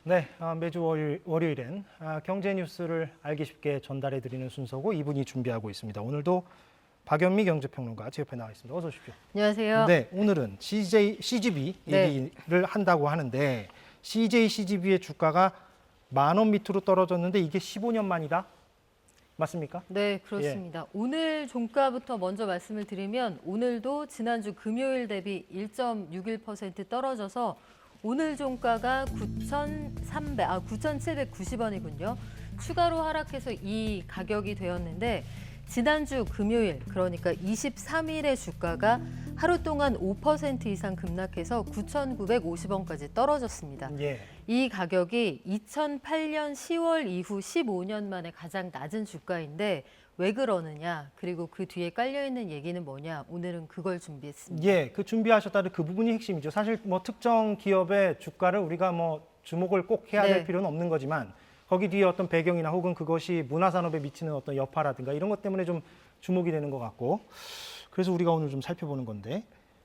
네, 매주 월요일엔 경제 뉴스를 알기 쉽게 전달해드리는 순서고 이분이 준비하고 있습니다. 오늘도 박연미 경제평론가 제 옆에 나와 있습니다. 어서 오십시오. 안녕하세요. 네, 오늘은 CGV 얘기를 한다고 하는데 CGV의 주가가 10,000원 밑으로 떨어졌는데 이게 15년 만이다? 맞습니까? 네, 그렇습니다. 오늘 종가부터 먼저 말씀을 드리면 오늘도 지난주 금요일 대비 1.61% 떨어져서 오늘 종가가 9,790원이군요. 추가로 하락해서 이 가격이 되었는데 지난주 금요일, 그러니까 23일의 주가가 하루 동안 5% 이상 급락해서 9,950원까지 떨어졌습니다. 예. 이 가격이 2008년 10월 이후 15년 만에 가장 낮은 주가인데 왜 그러느냐, 그리고 그 뒤에 깔려있는 얘기는 뭐냐, 오늘은 그걸 준비했습니다. 예, 그 준비하셨다는 그 부분이 핵심이죠. 사실 뭐 특정 기업의 주가를 우리가 뭐 주목을 꼭 해야 될 필요는 없는 거지만 거기 뒤에 어떤 배경이나 혹은 그것이 문화산업에 미치는 어떤 여파라든가 이런 것 때문에 좀 주목이 되는 것 같고 그래서 우리가 오늘 좀 살펴보는 건데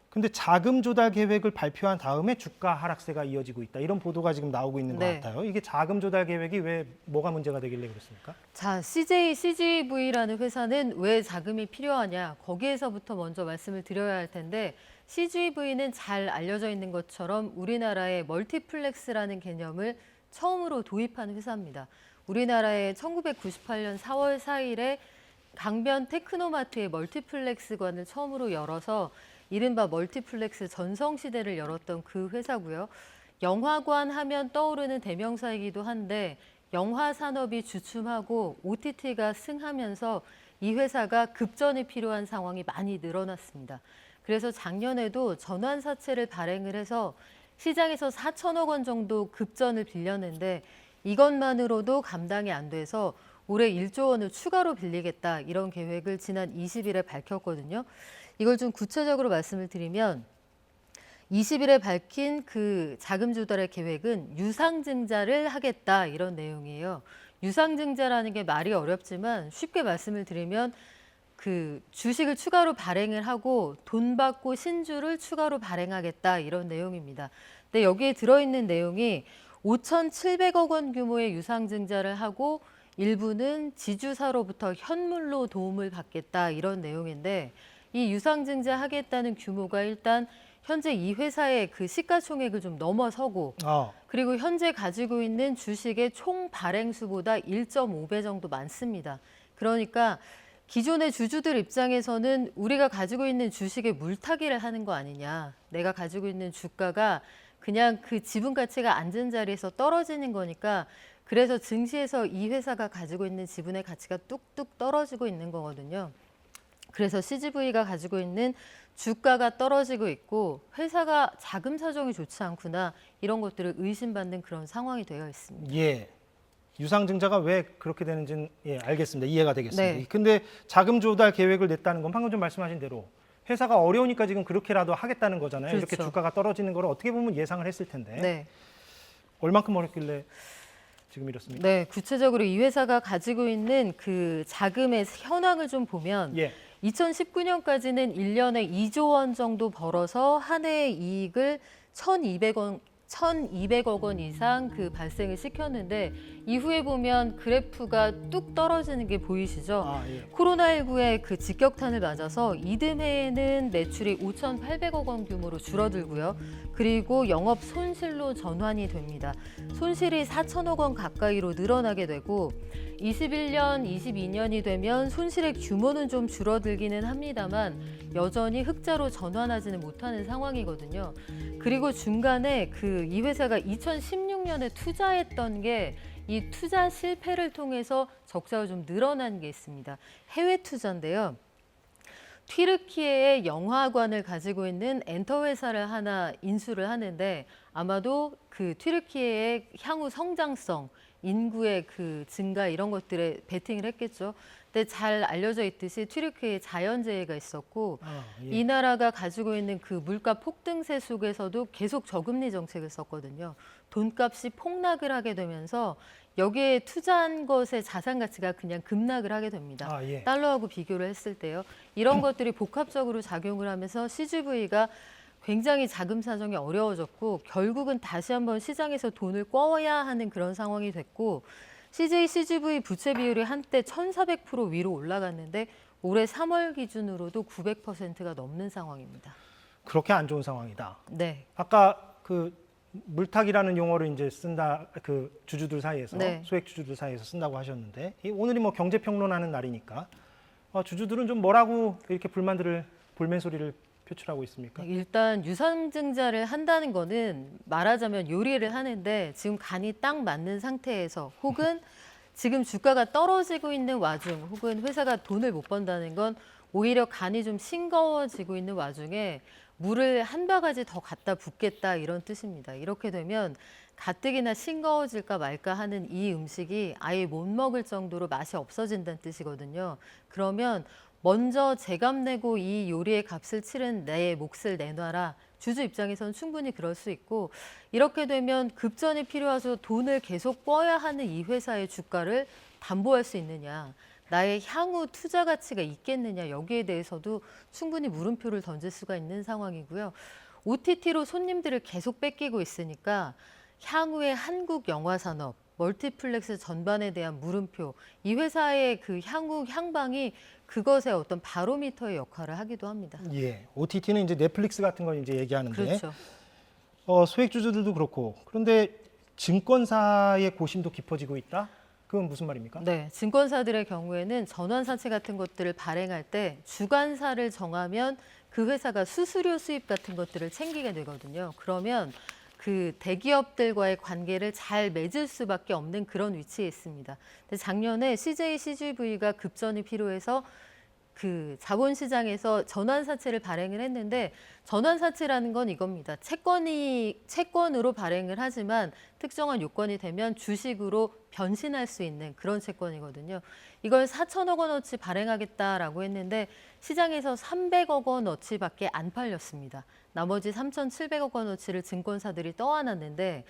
근데 자금 조달 계획을 발표한 다음에 주가 하락세가 이어지고 있다. 이런 보도가 지금 나오고 있는 것 같아요. 이게 자금 조달 계획이 왜 뭐가 문제가 되길래 그렇습니까? 자, CGV라는 회사는 왜 자금이 필요하냐, 거기에서부터 먼저 말씀을 드려야 할 텐데 CGV는 잘 알려져 있는 것처럼 우리나라의 멀티플렉스라는 개념을 처음으로 도입한 회사입니다. 우리나라에 1998년 4월 4일에 강변 테크노마트의 멀티플렉스관을 처음으로 열어서 이른바 멀티플렉스 전성시대를 열었던 그 회사고요. 영화관 하면 떠오르는 대명사이기도 한데 영화 산업이 주춤하고 OTT가 승하면서 이 회사가 급전이 필요한 상황이 많이 늘어났습니다. 그래서 작년에도 전환사채를 발행을 해서 시장에서 4천억 원 정도 급전을 빌렸는데 이것만으로도 감당이 안 돼서 올해 1조 원을 추가로 빌리겠다, 이런 계획을 지난 20일에 밝혔거든요. 이걸 좀 구체적으로 말씀을 드리면 20일에 밝힌 그 자금 조달의 계획은 유상증자를 하겠다, 이런 내용이에요. 유상증자라는 게 말이 어렵지만 쉽게 말씀을 드리면 그 주식을 추가로 발행을 하고 돈 받고 신주를 추가로 발행하겠다, 이런 내용입니다. 근데 여기에 들어있는 내용이 5,700억 원 규모의 유상증자를 하고 일부는 지주사로부터 현물로 도움을 받겠다, 이런 내용인데 이 유상증자 하겠다는 규모가 일단 현재 이 회사의 그 시가총액을 좀 넘어서고 그리고 현재 가지고 있는 주식의 총 발행수보다 1.5배 정도 많습니다. 그러니까 기존의 주주들 입장에서는 우리가 가지고 있는 주식에 물타기를 하는 거 아니냐. 내가 가지고 있는 주가가 그냥 그 지분 가치가 앉은 자리에서 떨어지는 거니까 그래서 증시에서 이 회사가 가지고 있는 지분의 가치가 뚝뚝 떨어지고 있는 거거든요. 그래서 CGV가 가지고 있는 주가가 떨어지고 있고 회사가 자금 사정이 좋지 않구나, 이런 것들을 의심받는 그런 상황이 되어 있습니다. 예. 유상증자가 왜 그렇게 되는지는 알겠습니다. 이해가 되겠습니다. 네. 근데 자금 조달 계획을 냈다는 건 방금 좀 말씀하신 대로 회사가 어려우니까 지금 그렇게라도 하겠다는 거잖아요. 그렇죠. 이렇게 주가가 떨어지는 걸 어떻게 보면 예상을 했을 텐데 네. 얼만큼 어렵길래 지금 이렇습니까? 네, 구체적으로 이 회사가 가지고 있는 그 자금의 현황을 좀 보면 2019년까지는 1년에 2조 원 정도 벌어서 한 해의 이익을 1,200억 원 이상 그 발생을 시켰는데 이후에 보면 그래프가 뚝 떨어지는 게 보이시죠? 코로나19의 그 직격탄을 맞아서 이듬해에는 매출이 5,800억 원 규모로 줄어들고요. 그리고 영업 손실로 전환이 됩니다. 손실이 4천억 원 가까이로 늘어나게 되고 21년, 22년이 되면 손실의 규모는 좀 줄어들기는 합니다만 여전히 흑자로 전환하지는 못하는 상황이거든요. 그리고 중간에 이 회사가 2016년에 투자했던 게 이 투자 실패를 통해서 적자가 좀 늘어난 게 있습니다. 해외 투자인데요. 튀르키예의 영화관을 가지고 있는 엔터 회사를 하나 인수를 하는데 아마도 그 튀르키예의 향후 성장성, 인구의 그 증가 이런 것들에 베팅을 했겠죠. 근데 잘 알려져 있듯이 튀르키예에 자연재해가 있었고 이 나라가 가지고 있는 그 물가 폭등세 속에서도 계속 저금리 정책을 썼거든요. 돈값이 폭락을 하게 되면서 여기에 투자한 것의 자산 가치가 그냥 급락을 하게 됩니다. 달러하고 비교를 했을 때요. 이런 것들이 복합적으로 작용을 하면서 CGV가 굉장히 자금 사정이 어려워졌고 결국은 다시 한번 시장에서 돈을 꿔야 하는 그런 상황이 됐고 CJ CGV 부채 비율이 한때 1,400% 위로 올라갔는데 올해 3월 기준으로도 900%가 넘는 상황입니다. 그렇게 안 좋은 상황이다. 네. 아까 그 물타기라는 용어를 이제 쓴다, 그 주주들 사이에서, 네. 소액 주주들 사이에서 쓴다고 하셨는데, 오늘이 뭐 경제평론하는 날이니까 주주들은 좀 뭐라고 이렇게 불만 소리를 표출하고 있습니까? 일단 유상증자를 한다는 거는 말하자면 요리를 하는데 지금 간이 딱 맞는 상태에서 혹은 지금 주가가 떨어지고 있는 와중 혹은 회사가 돈을 못 번다는 건 오히려 간이 좀 싱거워지고 있는 와중에 물을 한 바가지 더 갖다 붓겠다 이런 뜻입니다. 이렇게 되면 가뜩이나 싱거워질까 말까 하는 이 음식이 아예 못 먹을 정도로 맛이 없어진다는 뜻이거든요. 그러면 먼저 제값 내고 이 요리의 값을 치른 내 몫을 내놔라. 주주 입장에서는 충분히 그럴 수 있고 이렇게 되면 급전이 필요해서 돈을 계속 꿔야 하는 이 회사의 주가를 담보할 수 있느냐. 나의 향후 투자 가치가 있겠느냐. 여기에 대해서도 충분히 물음표를 던질 수가 있는 상황이고요. OTT로 손님들을 계속 뺏기고 있으니까 향후의 한국 영화 산업, 멀티플렉스 전반에 대한 물음표, 이 회사의 그 향후 향방이 그것의 어떤 바로미터의 역할을 하기도 합니다. 예, OTT는 이제 넷플릭스 같은 걸 이제 얘기하는데, 그렇죠. 소액 주주들도 그렇고, 그런데 증권사의 고심도 깊어지고 있다? 그건 무슨 말입니까? 네, 증권사들의 경우에는 전환사채 같은 것들을 발행할 때 주관사를 정하면 그 회사가 수수료 수입 같은 것들을 챙기게 되거든요. 그러면 그 대기업들과의 관계를 잘 맺을 수밖에 없는 그런 위치에 있습니다. 근데 작년에 CJ CGV가 급전이 필요해서 그 자본시장에서 전환사채를 발행을 했는데 전환사채라는 건 이겁니다. 채권으로 발행을 하지만 특정한 요건이 되면 주식으로 변신할 수 있는 그런 채권이거든요. 이걸 4천억 원어치 발행하겠다라고 했는데 시장에서 300억 원어치밖에 안 팔렸습니다. 나머지 3,700억 원어치를 증권사들이 떠안았는데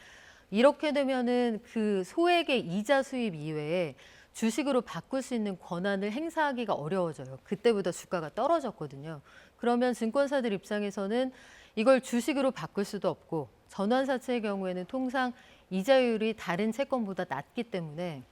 이렇게 되면은 그 소액의 이자 수입 이외에 주식으로 바꿀 수 있는 권한을 행사하기가 어려워져요. 그때보다 주가가 떨어졌거든요. 그러면 증권사들 입장에서는 이걸 주식으로 바꿀 수도 없고 전환사채의 경우에는 통상 이자율이 다른 채권보다 낮기 때문에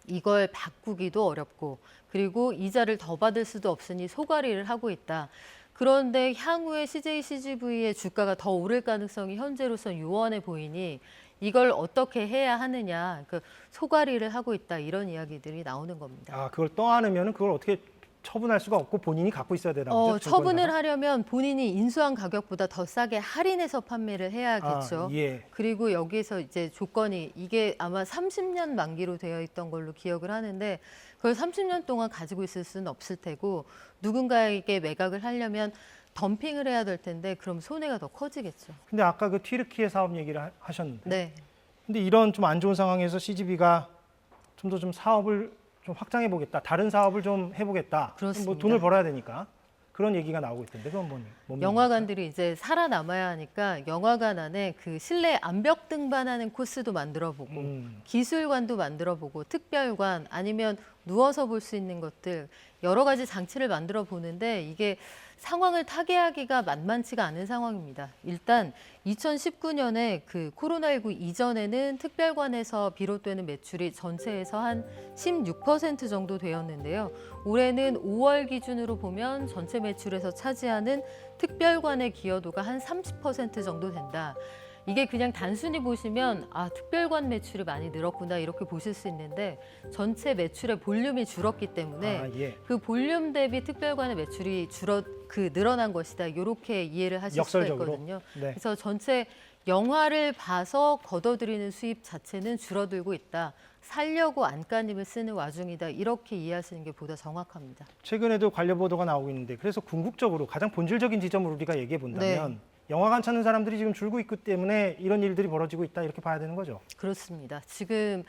이걸 바꾸기도 어렵고 그리고 이자를 더 받을 수도 없으니 소가리를 하고 있다. 그런데 향후에 CJ CGV의 주가가 더 오를 가능성이 현재로서 유언해 보이니 이걸 어떻게 해야 하느냐, 그 소가리를 하고 있다 이런 이야기들이 나오는 겁니다. 그걸 떠안으면 그걸 어떻게 처분할 수가 없고 본인이 갖고 있어야 되나 보죠? 처분을 하려면 본인이 인수한 가격보다 더 싸게 할인해서 판매를 해야겠죠. 예. 그리고 여기서 이제 조건이 이게 아마 30년 만기로 되어 있던 걸로 기억을 하는데 그걸 30년 동안 가지고 있을 수는 없을 테고 누군가에게 매각을 하려면 덤핑을 해야 될 텐데 그럼 손해가 더 커지겠죠. 근데 아까 그 튀르키예 사업 얘기를 하셨는데, 네. 근데 이런 좀 안 좋은 상황에서 CGV가 좀 더 좀 사업을 좀 확장해 보겠다, 다른 사업을 좀 해보겠다. 그렇습니다. 뭐 돈을 벌어야 되니까 그런 얘기가 나오고 있던데 그건 뭡니까? 영화관들이 이제 살아남아야 하니까 영화관 안에 그 실내 암벽 등반하는 코스도 만들어보고 기술관도 만들어보고 특별관 아니면 누워서 볼 수 있는 것들 여러 가지 장치를 만들어 보는데 이게 상황을 타개하기가 만만치가 않은 상황입니다. 일단 2019년에 그 코로나19 이전에는 특별관에서 비롯되는 매출이 전체에서 한 16% 정도 되었는데요. 올해는 5월 기준으로 보면 전체 매출에서 차지하는 특별관의 기여도가 한 30% 정도 된다. 이게 그냥 단순히 보시면 특별관 매출이 많이 늘었구나 이렇게 보실 수 있는데 전체 매출의 볼륨이 줄었기 때문에 예. 그 볼륨 대비 특별관의 매출이 늘어난 것이다. 이렇게 이해를 하실 역설적으로. 수가 있거든요. 네. 그래서 전체 영화를 봐서 걷어들이는 수입 자체는 줄어들고 있다. 살려고 안간힘을 쓰는 와중이다. 이렇게 이해하시는 게 보다 정확합니다. 최근에도 관련 보도가 나오고 있는데 그래서 궁극적으로 가장 본질적인 지점을 우리가 얘기해 본다면 영화관 찾는 사람들이 지금 줄고 있기 때문에 이런 일들이 벌어지고 있다 이렇게 봐야 되는 거죠. 그렇습니다. 지금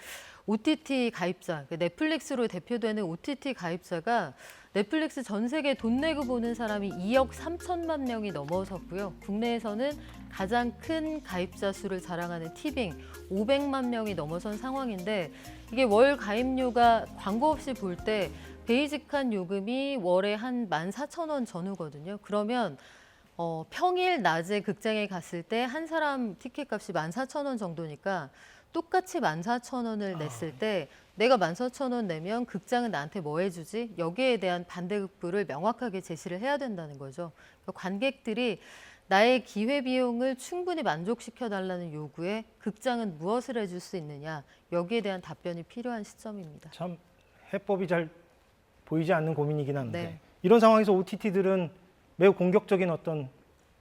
OTT 가입자, 넷플릭스로 대표되는 OTT 가입자가 넷플릭스 전 세계 돈 내고 보는 사람이 2억 3천만 명이 넘어섰고요. 국내에서는 가장 큰 가입자 수를 자랑하는 티빙 500만 명이 넘어선 상황인데 이게 월 가입료가 광고 없이 볼 때 베이직한 요금이 월에 한 14,000원 전후거든요. 그러면 평일 낮에 극장에 갔을 때 한 사람 티켓 값이 14,000원 정도니까 똑같이 14,000원을 냈을 때 내가 14,000원 내면 극장은 나한테 뭐 해주지? 여기에 대한 반대급부를 명확하게 제시를 해야 된다는 거죠. 그러니까 관객들이 나의 기회비용을 충분히 만족시켜달라는 요구에 극장은 무엇을 해줄 수 있느냐, 여기에 대한 답변이 필요한 시점입니다. 참 해법이 잘 보이지 않는 고민이긴 한데 네. 이런 상황에서 OTT들은 매우 공격적인 어떤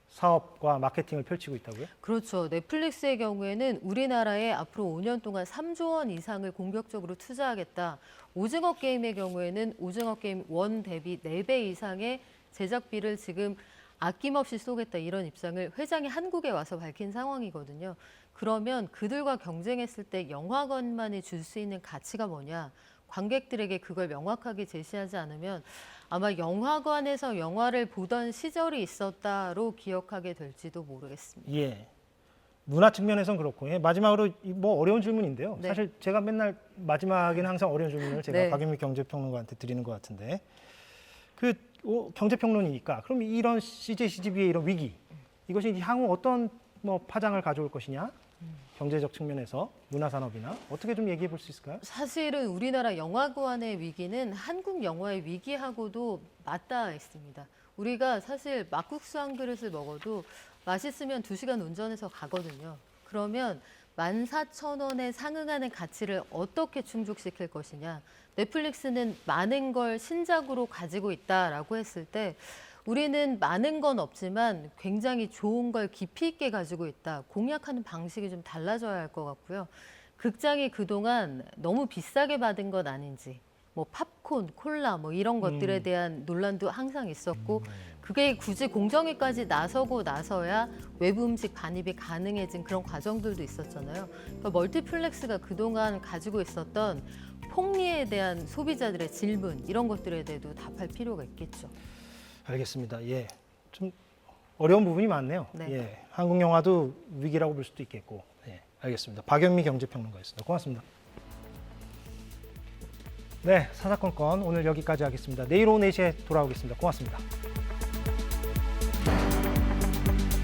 사업과 마케팅을 펼치고 있다고요? 그렇죠. 넷플릭스의 경우에는 우리나라에 앞으로 5년 동안 3조 원 이상을 공격적으로 투자하겠다. 오징어 게임의 경우에는 오징어 게임 원 대비 4배 이상의 제작비를 지금 아낌없이 쏘겠다, 이런 입장을 회장이 한국에 와서 밝힌 상황이거든요. 그러면 그들과 경쟁했을 때 영화관만이 줄 수 있는 가치가 뭐냐? 관객들에게 그걸 명확하게 제시하지 않으면 아마 영화관에서 영화를 보던 시절이 있었다로 기억하게 될지도 모르겠습니다. 예. 문화 측면에선 그렇고, 예, 마지막으로 뭐 어려운 질문인데요. 네. 사실 제가 맨날 마지막에는 항상 어려운 질문을 제가 네. 박윤미 경제평론가한테 드리는 것 같은데, 경제평론이니까 그럼 이런 CJ, CGV의 이런 위기, 이것이 향후 어떤 뭐 파장을 가져올 것이냐? 경제적 측면에서 문화산업이나 어떻게 좀 얘기해 볼 수 있을까요? 사실은 우리나라 영화관의 위기는 한국 영화의 위기하고도 맞닿아 있습니다. 우리가 사실 막국수 한 그릇을 먹어도 맛있으면 2시간 운전해서 가거든요. 그러면 14,000원에 상응하는 가치를 어떻게 충족시킬 것이냐. 넷플릭스는 많은 걸 신작으로 가지고 있다라고 했을 때 우리는 많은 건 없지만 굉장히 좋은 걸 깊이 있게 가지고 있다. 공략하는 방식이 좀 달라져야 할 것 같고요. 극장이 그동안 너무 비싸게 받은 건 아닌지, 뭐 팝콘, 콜라 뭐 이런 것들에 대한 논란도 항상 있었고, 그게 굳이 공정위까지 나서고 나서야 외부 음식 반입이 가능해진 그런 과정들도 있었잖아요. 그러니까 멀티플렉스가 그동안 가지고 있었던 폭리에 대한 소비자들의 질문, 이런 것들에 대해도 답할 필요가 있겠죠. 알겠습니다. 예, 좀 어려운 부분이 많네요. 네. 예, 한국 영화도 위기라고 볼 수도 있겠고. 예, 알겠습니다. 박연미 경제평론가였습니다. 고맙습니다. 네, 사사건건 오늘 여기까지 하겠습니다. 내일 오후 4시에 돌아오겠습니다. 고맙습니다.